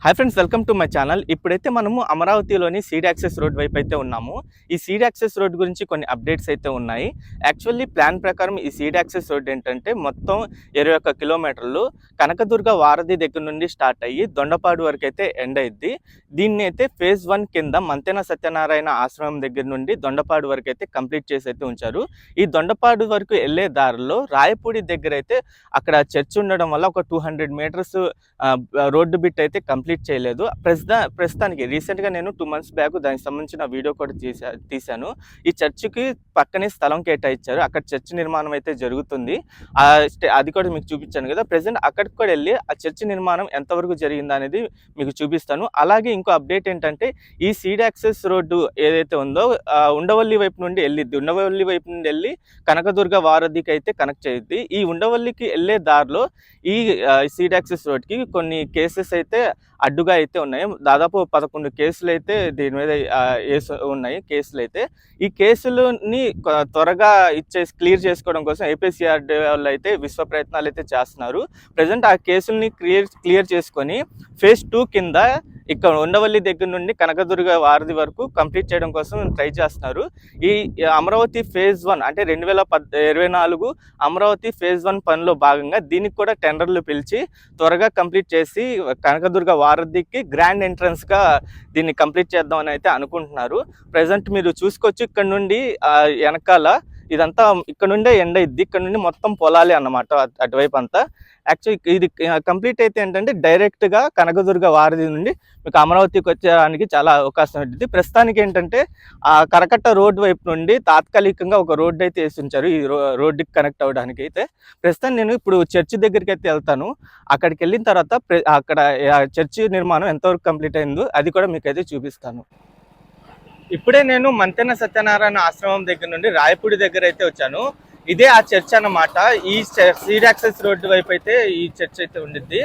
Hi friends, welcome to my channel. ఇప్పుడైతే మనము అమరావతిలోని సీడ్ యాక్సెస్ రోడ్ వైపు అయితే ఉన్నాము. ఈ సీడ్ యాక్సెస్ రోడ్ గురించి కొన్ని అప్డేట్స్ అయితే ఉన్నాయి. యాక్చువల్లీ ప్లాన్ ప్రకారం ఈ సీడ్ యాక్సెస్ రోడ్ ఏంటంటే మొత్తం 21 కిలోమీటర్లు కనకదుర్గ వారధి దగ్గర నుండి స్టార్ట్ అయ్యి దొండపాడు వరకు అయితే ఎండ్ అయ్యిద్ది. దీన్ని అయితే ఫేజ్ 1 కింద మంతెన సత్యనారాయణ ఆశ్రమం దగ్గర నుండి దొండపాడు వరకు అయితే కంప్లీట్ చేసి అయితే ఉంచారు. ఈ దొండపాడు వరకు వెళ్ళే దారిలో రాయపూడి దగ్గర అయితే అక్కడ చర్చ్ ఉండడం వల్ల ఒక 200 మీటర్స్ రోడ్డు బిట్ అయితే కంప్లీట్ చేయలేదు. ప్రస్తుతానికి రీసెంట్గా నేను 2 మంత్స్ బ్యాక్ దానికి సంబంధించిన వీడియో కూడా తీశాను. ఈ చర్చికి పక్కనే స్థలం కేటాయించారు. అక్కడ చర్చ్ నిర్మాణం అయితే జరుగుతుంది. అది కూడా మీకు చూపించాను కదా. ప్రెసెంట్ అక్కడికి కూడా వెళ్ళి ఆ చర్చ్ నిర్మాణం ఎంతవరకు జరిగింది అనేది మీకు చూపిస్తాను. అలాగే ఇంకో అప్డేట్ ఏంటంటే ఈ సీడ్ యాక్సెస్ రోడ్డు ఏదైతే ఉందో ఉండవల్లి వైపు నుండి వెళ్ళిద్ది. ఉండవల్లి వైపు నుండి వెళ్ళి కనకదుర్గ వారధికి అయితే కనెక్ట్ చేయిద్ది. ఈ ఉండవల్లికి వెళ్ళే దారిలో ఈ సీడ్ యాక్సెస్ రోడ్కి కొన్ని కేసెస్ అయితే అడ్డుగా అయితే ఉన్నాయి. దాదాపు 11 కేసులు అయితే దీని మీద ఉన్నాయి కేసులు అయితే. ఈ కేసులని త్వరగా క్లియర్ చేసుకోవడం కోసం ఏపీసీఆర్డీ వాళ్ళు అయితే విశ్వ ప్రయత్నాలు అయితే చేస్తున్నారు. ప్రజెంట్ ఆ కేసుల్ని క్లియర్ చేసుకొని ఫేజ్ 2 కింద ఇక్కడ ఉండవల్లి దగ్గర నుండి కనకదుర్గ వారధి వరకు కంప్లీట్ చేయడం కోసం ట్రై చేస్తున్నారు. ఈ అమరావతి ఫేజ్ 1 అంటే 2024 అమరావతి ఫేజ్ 1 పనిలో భాగంగా దీనికి కూడా టెండర్లు పిలిచి త్వరగా కంప్లీట్ చేసి కనకదుర్గ వారధికి గ్రాండ్ ఎంట్రన్స్గా దీన్ని కంప్లీట్ చేద్దామని అయితే అనుకుంటున్నారు. ప్రజెంట్ మీరు చూసుకోవచ్చు, ఇక్కడ నుండి వెనకాల ఇదంతా ఇక్కడ నుండే ఎండ్ అయ్యిద్ది. ఇక్కడ నుండి మొత్తం పొలాలే అన్నమాట అటువైపు అంతా. యాక్చువల్లీ ఇది కంప్లీట్ అయితే ఏంటంటే డైరెక్ట్గా కనకదుర్గ వారధి నుండి మీకు అమరావతికి వచ్చేయడానికి చాలా అవకాశం ఉంటుంది. ప్రస్తుతానికి ఏంటంటే ఆ కరకట్ట రోడ్డు వైపు నుండి తాత్కాలికంగా ఒక రోడ్డు అయితే వేసి ఉంచారు ఈ రోడ్డుకి కనెక్ట్ అవ్వడానికి అయితే. ప్రస్తుతం నేను ఇప్పుడు చర్చి దగ్గరికి అయితే వెళ్తాను. అక్కడికి వెళ్ళిన తర్వాత అక్కడ చర్చి నిర్మాణం ఎంతవరకు కంప్లీట్ అయిందో అది కూడా మీకు అయితే చూపిస్తాను. ఇప్పుడే నేను మంతెన సత్యనారాయణ ఆశ్రమం దగ్గర నుండి రాయపూడి దగ్గర అయితే వచ్చాను. ఇదే ఆ చర్చ్ అన్నమాట. ఈ సీడ్ యాక్సెస్ రోడ్డు వైపు అయితే ఈ చర్చ్ అయితే ఉండిద్ది.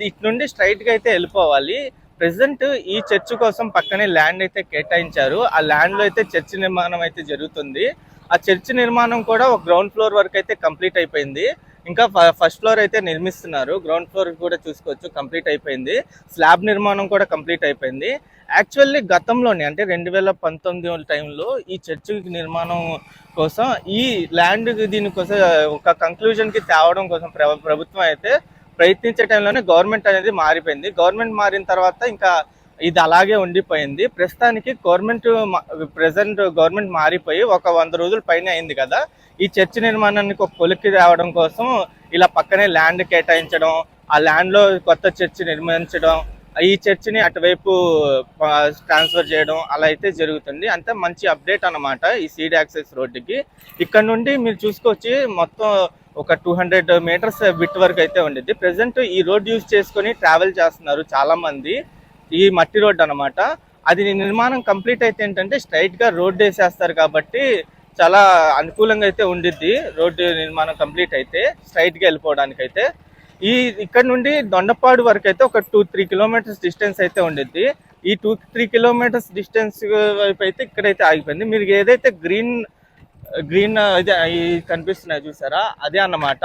ఇటు నుండి స్ట్రైట్గా అయితే వెళ్ళిపోవాలి. ప్రెసెంట్ ఈ చర్చ్ కోసం పక్కనే ల్యాండ్ అయితే కేటాయించారు. ఆ ల్యాండ్లో అయితే చర్చ్ నిర్మాణం అయితే జరుగుతుంది. ఆ చర్చ్ నిర్మాణం కూడా ఒక గ్రౌండ్ ఫ్లోర్ వరకు అయితే కంప్లీట్ అయిపోయింది. ఇంకా ఫస్ట్ ఫ్లోర్ అయితే నిర్మిస్తున్నారు. గ్రౌండ్ ఫ్లోర్ కూడా చూసుకోవచ్చు, కంప్లీట్ అయిపోయింది. స్లాబ్ నిర్మాణం కూడా కంప్లీట్ అయిపోయింది. యాక్చువల్లీ గతంలోనే అంటే 2019 టైంలో ఈ చర్చి నిర్మాణం కోసం ఈ ల్యాండ్ దీనికోసం ఒక కంక్లూజన్కి తేవడం కోసం ప్రభుత్వం అయితే ప్రయత్నించే టైంలోనే గవర్నమెంట్ అనేది మారిపోయింది. గవర్నమెంట్ మారిన తర్వాత ఇంకా ఇది అలాగే ఉండిపోయింది. ప్రస్తుతానికి గవర్నమెంట్ మారిపోయి ఒక 100 రోజుల పైన అయింది కదా. ఈ చర్చి నిర్మాణానికి ఒక కొలిక్కి తేవడం కోసం ఇలా పక్కనే ల్యాండ్ కేటాయించడం, ఆ ల్యాండ్లో కొత్త చర్చి నిర్మించడం, ఈ చర్చిని అటువైపు ట్రాన్స్ఫర్ చేయడం అలా అయితే జరుగుతుంది. అంతే మంచి అప్డేట్ అన్నమాట ఈ సీడ్ యాక్సెస్ రోడ్డుకి. ఇక్కడ నుండి మీరు చూసుకోవచ్చు, మొత్తం ఒక 200 మీటర్స్ బిట్ వరకు అయితే ఉండిద్ది. ప్రెసెంట్ ఈ రోడ్ యూజ్ చేసుకొని ట్రావెల్ చేస్తున్నారు చాలా మంది. ఈ మట్టి రోడ్డు అనమాట. అది నిర్మాణం కంప్లీట్ అయితే ఏంటంటే స్ట్రైట్గా రోడ్డు వేసేస్తారు కాబట్టి చాలా అనుకూలంగా అయితే ఉండిద్ది. రోడ్డు నిర్మాణం కంప్లీట్ అయితే స్ట్రైట్గా వెళ్ళిపోవడానికి అయితే. ఇక్కడ నుండి దొండపాడు వరకు అయితే ఒక 2-3 కిలోమీటర్స్ డిస్టెన్స్ అయితే ఉండిద్ది. ఈ 2-3 కిలోమీటర్స్ డిస్టెన్స్ వైపు అయితే ఇక్కడైతే ఆగిపోయింది. మీరు ఏదైతే గ్రీన్ అయితే కనిపిస్తున్నాయి చూసారా, అదే అన్నమాట.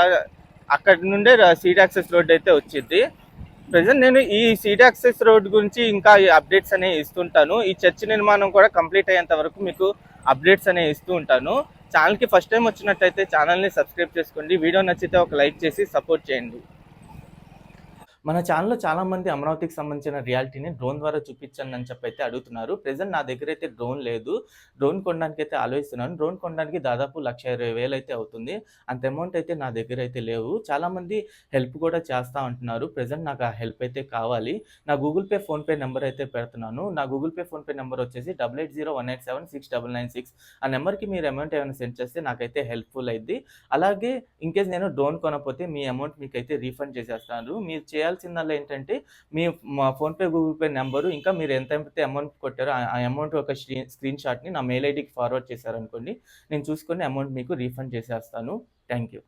అక్కడ నుండే సీడ్ యాక్సెస్ రోడ్ అయితే వచ్చింది. ప్రజెంట్ నేను ఈ సీడ్ యాక్సెస్ రోడ్ గురించి ఇంకా అప్డేట్స్ అనేవి ఇస్తుంటాను. ఈ చర్చ్ నిర్మాణం కూడా కంప్లీట్ అయ్యేంత వరకు మీకు అప్డేట్స్ అనేవి ఇస్తూ ఉంటాను. ఛానల్కి ఫస్ట్ టైం వచ్చినట్టయితే ఛానల్ని సబ్స్క్రైబ్ చేసుకోండి. వీడియో నచ్చితే ఒక లైక్ చేసి సపోర్ట్ చేయండి. మన ఛానల్లో చాలామంది అమరావతికి సంబంధించిన రియాలిటీని డ్రోన్ ద్వారా చూపించండి అని చెప్పి అయితే అడుగుతున్నారు. ప్రెజెంట్ నా దగ్గర అయితే డ్రోన్ లేదు. డ్రోన్ కొనడానికి అయితే ఆలోచిస్తున్నాను. డ్రోన్ కొనడానికి దాదాపు 1,20,000 అయితే అవుతుంది. అంత అమౌంట్ అయితే నా దగ్గర అయితే లేవు. చాలామంది హెల్ప్ కూడా చేస్తూ ఉంటున్నారు. ప్రెజెంట్ నాకు ఆ హెల్ప్ అయితే కావాలి. నా గూగుల్ పే, ఫోన్పే నెంబర్ అయితే పెడుతున్నాను. నా గూగుల్ పే, ఫోన్పే నెంబర్ వచ్చేసి 8801876996. ఆ నెంబర్కి మీరు అమౌంట్ ఏమైనా సెండ్ చేస్తే నాకైతే హెల్ప్ఫుల్ అయింది. అలాగే ఇన్కేస్ నేను డ్రోన్ కొనకపోతే మీ అమౌంట్ మీకైతే రీఫండ్ చేసేస్తాను. మీరు చేయాల్సిందల్లా ఏంటంటే మీ ఫోన్పే, గూగుల్ పే నెంబరు, ఇంకా మీరు ఎంతైతే అమౌంట్ కొట్టారో ఆ అమౌంట్ ఒక స్క్రీన్ షాట్ని నా మెయిల్ ఐడికి ఫార్వర్డ్ చేశారనుకోండి, నేను చూసుకొని అమౌంట్ మీకు రీఫండ్ చేసేస్తాను. Thank you.